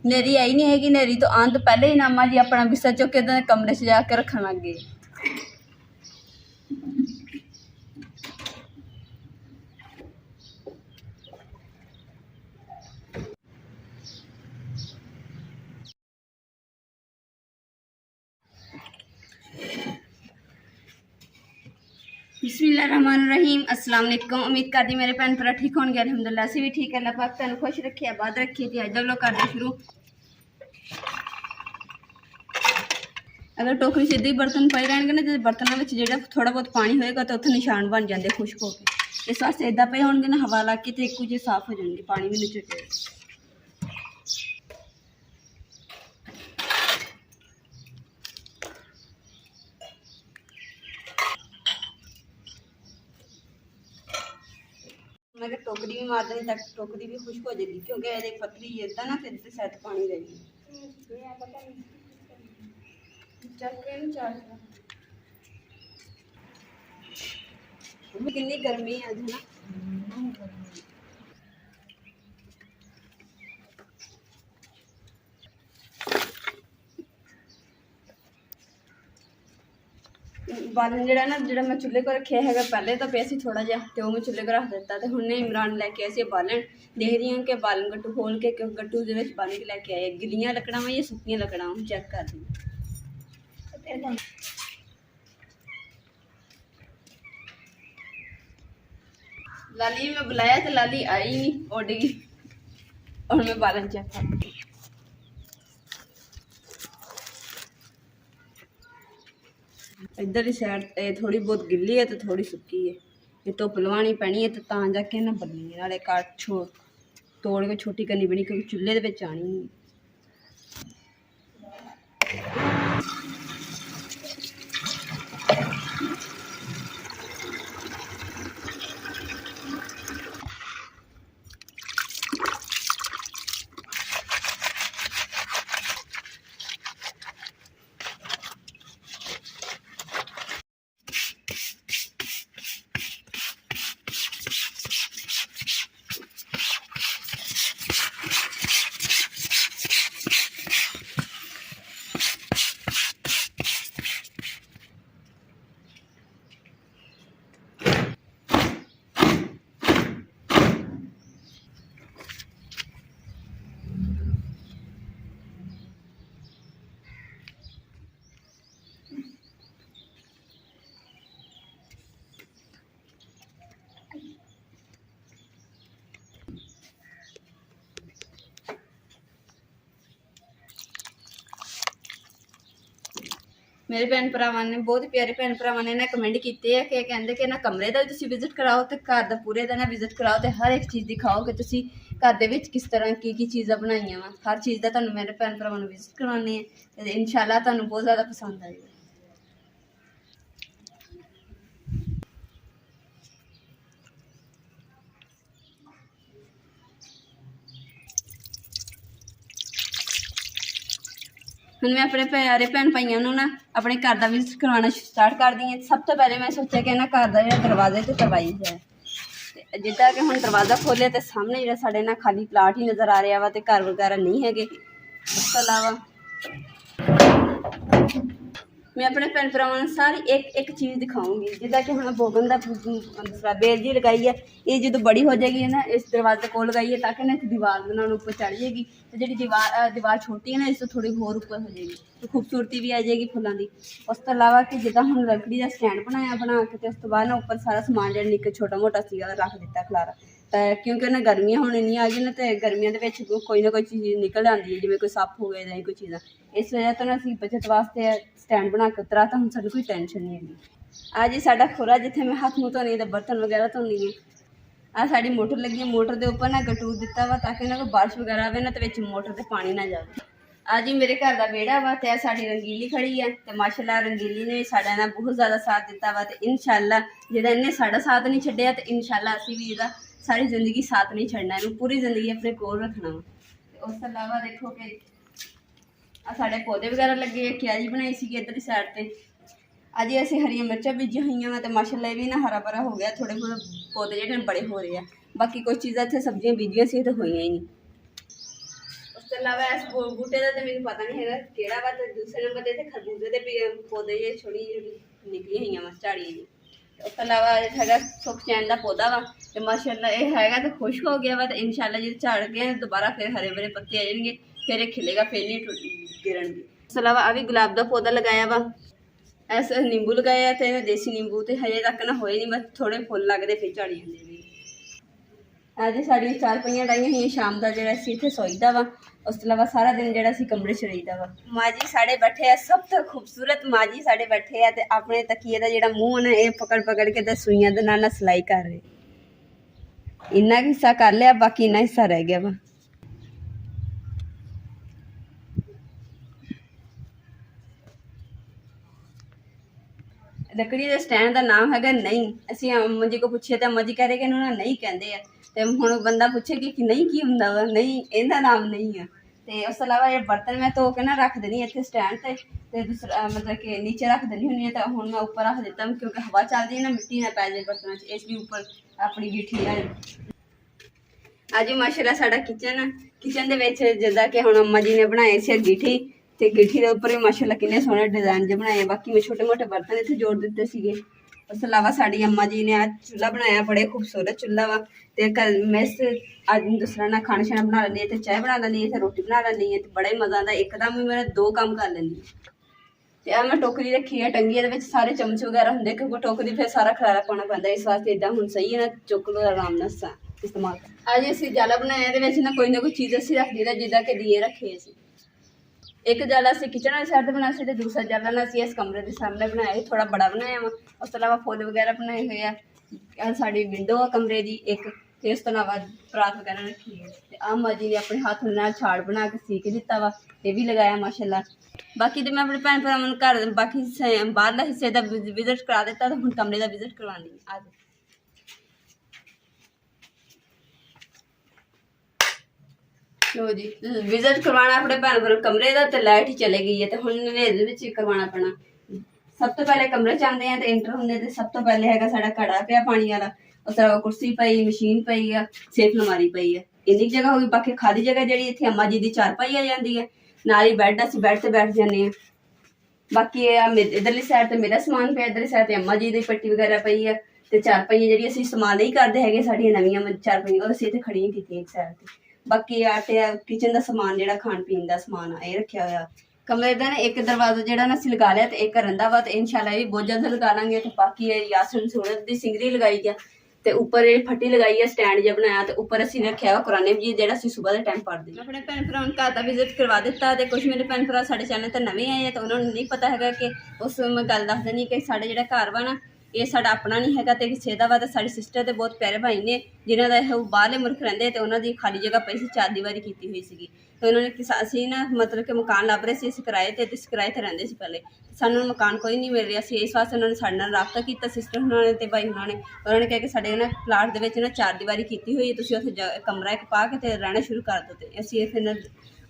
नेरी आई नहीं हैगी। नेरी तो आने तो पहले ही नामा जी अपना बिस्तर चुक के कमरे से जाकर रखन लग गए। बिस्मिल्लाहिर्रहमानिर्रहीम। अस्सलाम वालेकुम। उम्मीद करती मेरे भैन भरा ठीक होंगे। अल्हम्दुलिल्लाह असीं भी ठीक है। अल्लाह पाक तुहानूं खुश रखे, आबाद रखे। ते अज दा व्लॉग करदे शुरू। अगर टोकरी सीधी बर्तन पए रहणगे ना, तो बर्तनों में जो थोड़ा बहुत पानी होएगा तो उत्थे निशान बन जाते खुश्क होकर। इस वास्ते इदा पे होंगे ना, हवा ला के तो एक कुछ साफ हो जाएंगे, पानी भी नहीं छुटेगा। मैं टोकरी भी मार देनी ताकि टोकरी भी खुश्क हो जाएगी, क्योंकि ये पतली इदा ना फिर से शायद पानी रहेगी। कितनी गर्मी है अज ना। बालन जरा ना जो मैं चूल्हे को रखे है पहले तो पे थोड़ा जहा, तो मैं चूल्हे को रख दिता। तो हमने इमरान लैके आए बालन, देख रही हूँ कि बालन गट्टू खोल के गट्टू बन के लैके आए। गिलियां लकड़ा वा या सुक्कियां लकड़ा चेक कर दी। लाली मैं बुलाया तो लाली आई नहीं, उड़ गई। और मैं बालन चेक कर दी। इधर ही साइड थोड़ी बहुत गिल्ली है तो थोड़ी सुक्की है। ये धुप लवानी पैनी है तो जाके ना बनी है। नाले काट तोड़ के छोटी करनी पैनी, क्योंकि चूल्हे के आनी नहीं। मेरे भैन भरावां ने, बहुत प्यारे भैन भरावां ने कमेंट किए है कि कहते कि ना कमरे का भी विजिट कराओ तो घर का पूरे का ना विजिट कराओ, तो हर एक चीज़ दिखाओ कि तुसी घर के किस तरह की चीज़ा बनाई वा। हर चीज़ का तुहानूं मेरे भैन भरावां विजिट करवाने हैं। इंशाअल्लाह तुहानूं बहुत ज़्यादा पसंद आएगा। ਹੁਣ मैं अपने प्यारे भैन भाइयों ना अपने घर का विजिट करवाना स्टार्ट कर दी है। सब तो पहले मैं सोचा कि ना घर का जो दरवाजे तो करवाई जाए। जिदा कि हम दरवाज़ा खोलिया तो सामने जो साढ़े ना खाली प्लाट ही नज़र आ रहा वा, तो घर वगैरह नहीं है। उस तो अलावा मैं अपने भैन भरावां सारी एक चीज़ दिखाऊंगी। जिदा कि हम बोगन का दूसरा बेल जी लगाई है, ये जो बड़ी हो जाएगी ना इस दरवाजे को लगाई है, ताकि ना दीवार बनाने ऊपर चढ़ जाएगी। तो जी दीवार छोटी है ना, इससे थोड़ी होर ऊपर हो जाएगी, तो खूबसूरती भी आ जाएगी फुलों की। उस तो अलावा कि जिदा हम लकड़ी का स्टैंड बनाया बना के, उस तो बाद ना ऊपर सारा समान जो निक्का छोटा मोटा सी रख दिता खलारा। तो क्योंकि ना गर्मियां हम इन्नी आ गई ना, तो गर्मियों के कोई ना कोई चीज़ निकल आती है, जिवें कोई सप हो गया या कोई चीज़ा। इस वजह तो ना असीं बचत वास्ते स्टैंड बना के उतरा, तो हम सानूं कोई टेंशन नहीं है। आज ही साडा खोरा जिथे मैं हाथ मुँह धोनी, तो बर्तन वगैरह धोनी है। आ साड़ी मोटर लगी है, मोटर के उपर ना गटू दिता वा, ताकि ना कोई बारिश वगैरह आए ना तो विच मोटर से पानी ना जाए। आज ही मेरे घर का बेड़ा वा, तो साड़ी रंगीली खड़ी है। तो माशाअल्लाह रंगीली ने साडा ना बहुत ज़्यादा साथ दिता वा। तो इंशाअल्लाह जिहड़ा इन्हें साडा साथ नहीं छड्डिया, तो इंशाअल्लाह असीं भी इहदा सारी जिंदगी साथ नहीं छड़ना, इन्हूं पूरी जिंदगी अपने कोल रखना वा। उस अलावा देखो कि आ साडे पौधे वगैरह लगे है, क्यारी बनाई सी इधर ही साइड ते। अज असीं हरियां मिर्चां बीजियां हुई हैं, तो माशाअल्लाह भी ना हरा भरा हो गया। थोड़े बहुत पौधे जो बड़े हो रहे हैं, बाकी कुछ चीज़ां इत्थे सब्जियां बीजियां सी तो हुई ही नहीं। उस तो अलावा इस बूटे का तो मैंने पता नहीं है केड़ा वा। तो दूसरे नंबर ते खरबूजे के पौधे जे छोटी निकली हुई वा झाड़ियाँ जी। उस तो अलावा है सुखचैन का पौधा वा। तो माशाअल्लाह ये है तो खुश हो गया वा। तो इंशाअल्लाह जो झाड़ के दोबारा फिर हरे भरे पत्ते आ जाएंगे, फिर ये खिलेगा, फिर नहीं गिरन गी। उस तो अलावा अभी गुलाब का पौधा लगाया वा। ऐसा नींबू लगाया तो देसी नींबू तो हजे तक ना होए नहीं, बस थोड़े फुल लगते फिर झाड़ी जाते। अज साड़ी चार पहियां डाइया हुई शाम का जो इतने सोईदा वा। उस तो अलावा सारा दिन जो कमरे च रहीदा वा। माँ जी साढ़े बैठे है, सब तो खूबसूरत माँ जी साढ़े बैठे है। तो अपने तकिए का जो मूँह ना ये पकड़ पकड़ के तो सुइयां दे नाल सिलाई कर रहे। इन्ना हिस्सा कर लिया, बाकी इन्ना हिस्सा रह गया वा। लकड़ी के स्टैंड का नाम है नहीं। असी अम्मा जी को पूछे तो अम्मा जी कह रहे कि इन्होंने नहीं कहते हैं। तो हुण बंदा पूछे कि नहीं की हुंदा वा, नहीं इहदा नाम नहीं है। तो उस तो अलावा ये बर्तन मैं धो के ना रख देनी इतने स्टैंड से। तो दूसरा मतलब कि नीचे रख देनी होनी है। तो हुण मैं उपर रख दिता क्योंकि हवा चलती है ना, मिट्टी ना पै जाए बर्तनों च, इसलिए उपर अपनी गिठी है। अज माशाअल्लाह साडा किचन दे विच जिद्दां कि हुण अम्मा जी ने बनाए सी गिठी। तो गिठी के उपर भी माशाअल्लाह कितने सोहने डिजाइन जो बनाए। बाकी मैं छोटे मोटे बर्तन इतने जोड़ दिते सीगे। उस अलावा साड़ी अम्मा जी ने आज चूल्हा बनाया, बड़े खूबसूरत चूल्हा वा। तो कल मैं अज दूसरा ना खाना शाना बना लैनी है, तो चाय बना लैनी है, तो रोटी बना लैनी है। तो बड़ा ही मजा आता, एकदम ही मैं 2 काम कर लैनी। तो मैं टोकरी रखी है टंगी है, सारे चमच वगैरह होंगे क्योंकि टोकरी फिर सारा खलारा पाना पैंदा। इस वास्ते इदा हुण सही है ना, चुक लो आराम नाल इस्तेमाल। अज असीं जाला बनाया, ना कोई चीज़ असीं रख दी जिद्दां कि दिए रखे असीं। एक जाला असीं किचन वाली साइड बनाया सी, दूसरा जाला ना असीं इस कमरे के सामने बनाया, थोड़ा बड़ा बनाया वा। उस तो अलावा फुल वगैरह बनाए हुए आ। साड़ी विंडो आ कमरे की एक। तो उस तो अलावा परात वगैरह रखी है। तो अम्मा जी ने अपने हाथ नाल छाड़ बना के सी के दिता वा, ये भी लगाया माशाअल्लाह। बाकी तो मैं अपने भैन भरावां घर बाकी बाहरला हिस्से का विजिट करा दिता, तो हुण कमरे का विजिट करवानी आज। लो जी विजिट करवाना अपने भैन भरा कमरे का। तो लाइट ही चले गई है, तो हुण नेरे विच करवाना पैना। सब तो पहले कमरे च आंदे हैं, तो इंटर होंगे तो सब तो पहले है साडा घड़ा पिया पानी वाला। उस तरह कुर्सी पई, मशीन पई है, सेफ अलमारी पई है, इन्नी जगह होगी। बाकी खाली जगह जी इतने अम्मा जी की चारपाई आ जाती है, नाल ही बैड असीं बैड से बैठ जाने। बाकी इधरली साइड तो मेरा समान पे, इधरली साइड अम्मा जी की पट्टी वगैरह पई है। तो चारपाइयां जी असीं इस्तेमाल नहीं करते है, साडियां नवीं चारपाइयां और असीं इत्थे खड़ियां कीतियां एक साइड ते। बाकी आटे किचन का समान जो खाण पीन का समान ये रखा हुआ। कमरे का ना एक दरवाजा जो ना असीं लगा लिया, तो एक रहिंदा वा। तो इंशाअल्लाह ये भी बहुत जल्द लगा लांगे। तो बाकी यासन सूरत की सिंगरी लगाई है। तो उपर ये फट्टी लगाई है, स्टैंड जो बनाया। तो उपर असीं रखा हुआ कुरान मजीद जो असीं सुबह के टाइम पढ़ते हैं। अपने भैन भरावां घर का विजिट करवा दिता। तो कुछ मेरे भैन भरा साडे चैनल तो नवे आए हैं, तो उन्होंने नहीं पता है कि उस मैं गल दस देनी कि साडे जिहड़ा घर वा ना ये साडा अपना नहीं है, तो किसी का वा। तो साडी सिस्टर तो बहुत प्यारे भाई ने जिन्हों का बाहरले मुल्क रहिंदे, तो उन्होंने खाली जगह पई सी, 4 दीवारी की हुई सी। तो उन्होंने असीं ना मतलब कि मकान लभ रहे थे, किराए ते किराए ते रहिंदे सी पहले। सानूं मकान कोई नहीं मिल रहा सी, इस वास्ते उन्होंने साडे नाल राबता किया सिस्टर उन्होंने ते भाई उन्होंने कहा कि साडे ना प्लाट दे विच ना 4 दीवारी की हुई है, तुसीं उत्थे कमरा एक पा के ते रहना शुरू कर दो। तो असीं इत्थे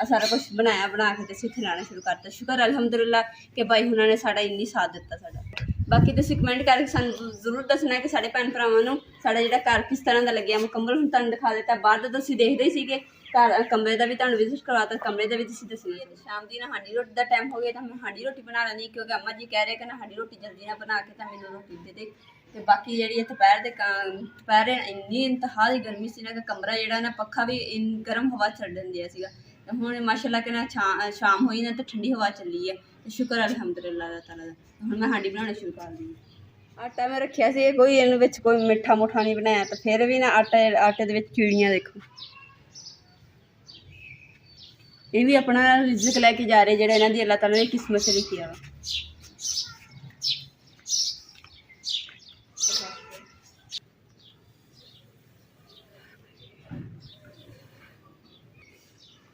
सारा कुछ बनाया बना के असीं इत्थे रहना शुरू करता। शुक्र अलहमदुलिल्लाह कि भाई उन्होंने साडा इन्नी साथ दिता साडा। बाकी तुसीं कमेंट करके सानूं जरूर दसना कि साडे भैन भरावां नूं साडा जिहड़ा घर किस तरह का लग्गिया मुकम्मल। हुण तुहानूं दिखा दिता, बाहर दा तुसीं देखदे ही सीगे, घर कमरे का भी तुहानूं विजिट करवाता, कमरे का भी तुसीं दस्सिए। शाम की ना हांडी रोटी का टाइम हो गया, तो मैं हांडी रोटी बना लैनी क्योंकि अम्मा जी कह रहे कि ना हांडी रोटी जल्दी ना बना के तो मैनूं रोटी दे दे। तो बाकी जी दोपहर इन्नी इंतहा की गर्मी सी ना कि कमरा जो ना पक्खा भी गर्म हवा छड्डन दिया सीगा। तो हुण माशाअल्लाह कि ना शाम हुई ना तो ठंडी हवा चली है। तो शुक्र अलहमदुलिल्लाह ताला दा। हुण मैं हांडी बनाना शुरू कर दी। आटा मैं रखिया सी, कोई मिठा मुठा नहीं बनाया, तो फिर भी ना आटे दे विच कीड़ियां देखो। ये भी अपना रिज़्क लैके जा रहे जेह्ड़ा इन्हां दी अल्लाह ताला ने किस्मत च लिखिया वा।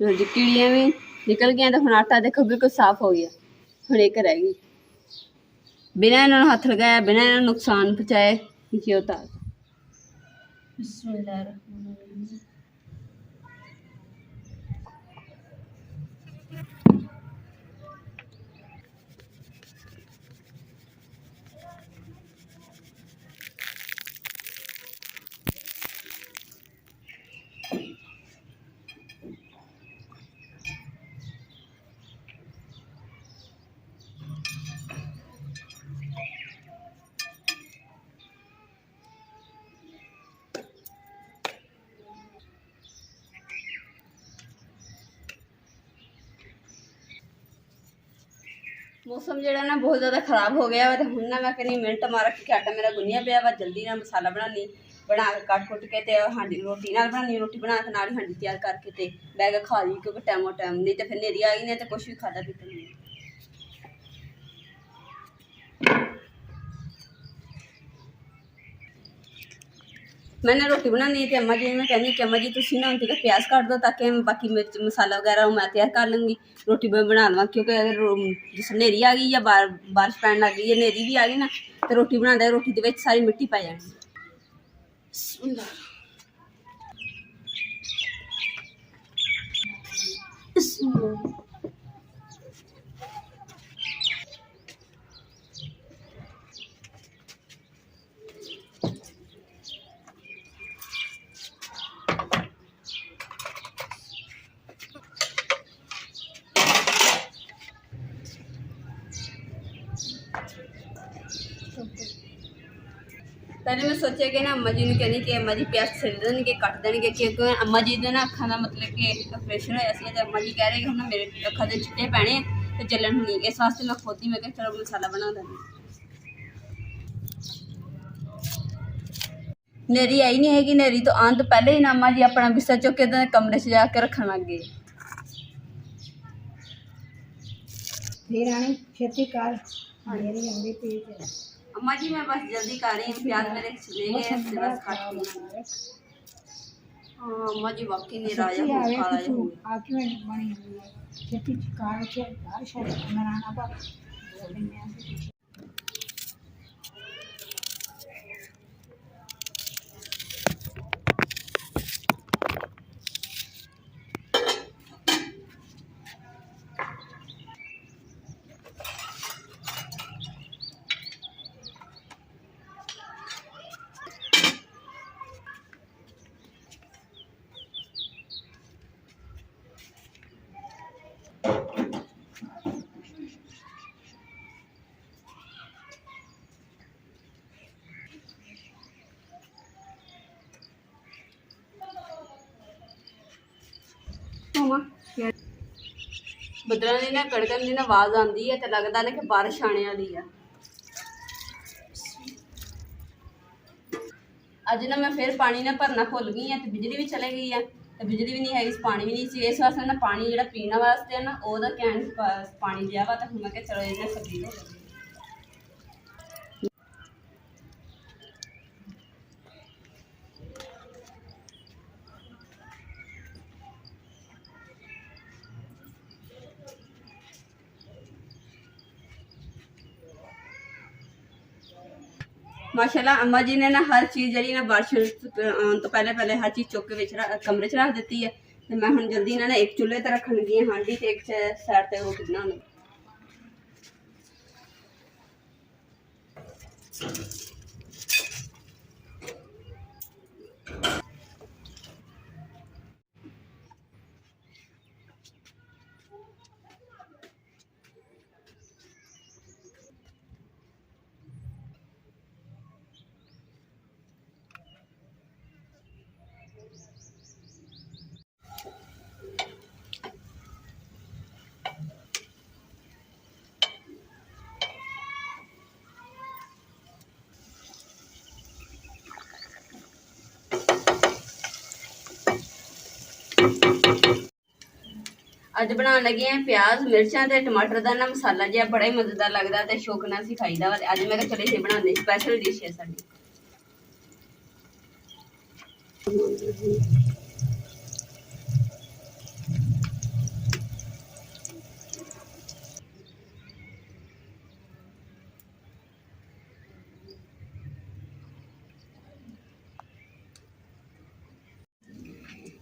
कीड़ियाँ भी निकल गई, तो हुण आटा देखो बिल्कुल साफ हो गया। हुण एक रह गई, बिना इन्होंने हथ लगाया, बिना इन्होंने नुकसान पहुँचाए ये उतार। बिस्मिल्लाहिर्रहमानिर्रहीम। मौसम जो ना बहुत ज़्यादा खराब हो गया वा तो हूँ ना मैं कहनी मिनट मार के आटा मेरा गुनिया पिया वा जल्दी ना मसाला बनानी बना के कट कुट के ते हांडी रोटी नाल बनानी रोटी बना के नाल हांडी तैयार करके ते बै के खा ली क्योंकि टाइमो टाइम नहीं तो फिर नेरी आ गई नहीं तो कुछ भी खादा पीता नहीं। मैंने रोटी बनानी है तो अम्मा जी मैं कहनी कि अम्मा जी तुम ना ठीक है प्याज काट दो ताकि बाकी मिर्च मसाला वगैरह मैं तैयार कर लूँगी रोटी मैं बना लवां क्योंकि अगर जिस नेरी आ गई या बारिश पैन लग गई या नेरी भी आ गई ना तो रोटी बनाते रोटी के सारी मिट्टी पै जानी। पहले मैं सोचा कि ना अम्मा जी ने कहनी कि अम्मा जी प्याज छिल देंगे कट देंगे क्योंकि अम्मा जी ने ना अखा का मतलब कि ऑपरेशन होया सी अम्मा जी कह रहे कि हम मेरे अखा के चिट्टे पैने तो चलन नहीं इस वास्ते मैं खुद ही मैं चलो मसाला बना देंगे। नेरी आई नहीं हैगी नेरी तो आन तो पहले ही ना अम्मा जी अपना बिस्तर चुक के कमरे से जाकर रखन लग गए। अम्मा जी मैं बस जल्दी कर रही हूँ प्याज मेरे छिले गए बस काट अम्मा जी वाकई नहीं राजा बदलों की ना कड़कन की ना आवाज़ आती है तो लगता ना कि बारिश आने वाली है। अज ना मैं फिर पानी ना भरना भुल गई है तो बिजली भी चले गई है तो बिजली भी नहीं है पानी भी नहीं सी इस वास्ते ना पानी जो पीने वास्ते है ना वह कैन पानी दिया वा तो मैं क्या चलो इन्हें सब्जी धो लगी। माशाल्लाह अम्मा जी ने ना हर चीज़ जी ना बारिश आने तो पहले हर चीज़ चुक के कमरे च रख दी है तो मैं हम जल्दी ना एक चूल्हे पर रखन लगी हांडी तो एक साइड पर रोटी बनाने। अज बना लगे हैं प्याज मिर्चा ते टमाटर का ना मसाला जिहा बड़ा ही मजेदार लगता है शौक नाल असीं खाईदा वा। अज मैं चले इसे बनाने स्पैशल डिश है साडी।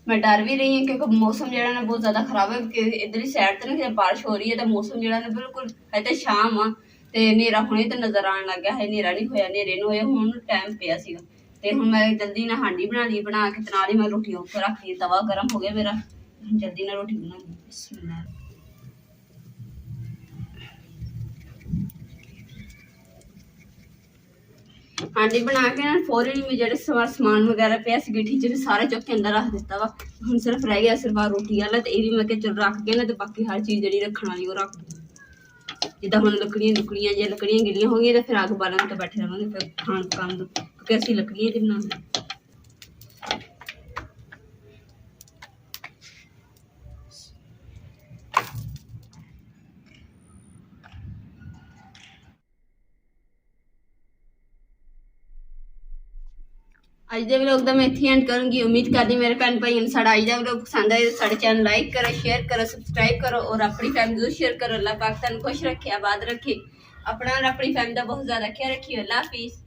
मैं डर भी रही हूँ क्योंकि मौसम जो ना बहुत ज़्यादा खराब है कि इधर साइड तो ना बारिश हो रही है तो मौसम जो ना बिल्कुल है तो शाम आ तो नेरा हुणे तो नज़र आने लग गया है नेरा नहीं होया नेरे नहीं होया हुण टाइम पिया सीगा तो हुण मैं जल्दी ना हांडी बना ली बना के नाल ही मैं रोटी उपर रख ली तवा गर्म हो गया मेरा जल्दी ना रोटी बना ली। बिस्मिल्लाह हांडी बना के ना फौरन ही जो समान वगैरह पे गिठी च सारे चुक के अंदर रख दिता वा हम सिर्फ रह गया सिर्फ रोटी वाला तो ये भी मैं चलो रख के ना तो बाकी हर चीज़ जी रखने वाली वो रख दी। ਜਿੱਦਾਂ ਹੁਣ ਲੱਕੜੀਆਂ ਜੇ ਲੱਕੜੀਆਂ ਗਿੱਲੀਆਂ ਹੋ ਗਈਆਂ ਤਾਂ ਫਿਰ ਅੱਗ ਬਾਲਣ ਤੇ ਬੈਠੇ ਰਹਾਂਗੇ ਫਿਰ ਖਾਣ ਪਕਾਉਣ ਤੋਂ, ਕਿਉਂਕਿ ਅਸੀਂ ਲੱਕੜੀਆਂ 'ਤੇ ਬਣਾਉਂਦੇ। ਅੱਜ ਦੇ ਵਲੋਗ ਦਾ ਮੈਂ ਇੱਥੇ ਐਂਡ ਕरूँगी। उम्मीद करती मेरे भैन भाइयों ਨੂੰ ਸਾਡਾ ਅੱਜ ਦਾ ਵਲੋਗ ਪਸੰਦ ਆਇਆ। ਸਾਡੇ ਚੈਨਲ ਲਾਈਕ ਕਰੋ, शेयर करो, सब्सक्राइब करो और अपनी फैमिली जरूर शेयर करो। अल्लाह पाक तुहानू खुश रखे, आबाद रखे, अपना और अपनी फैमिली का बहुत ज़्यादा ख्याल रखिए। अल्लाह हाफिज़।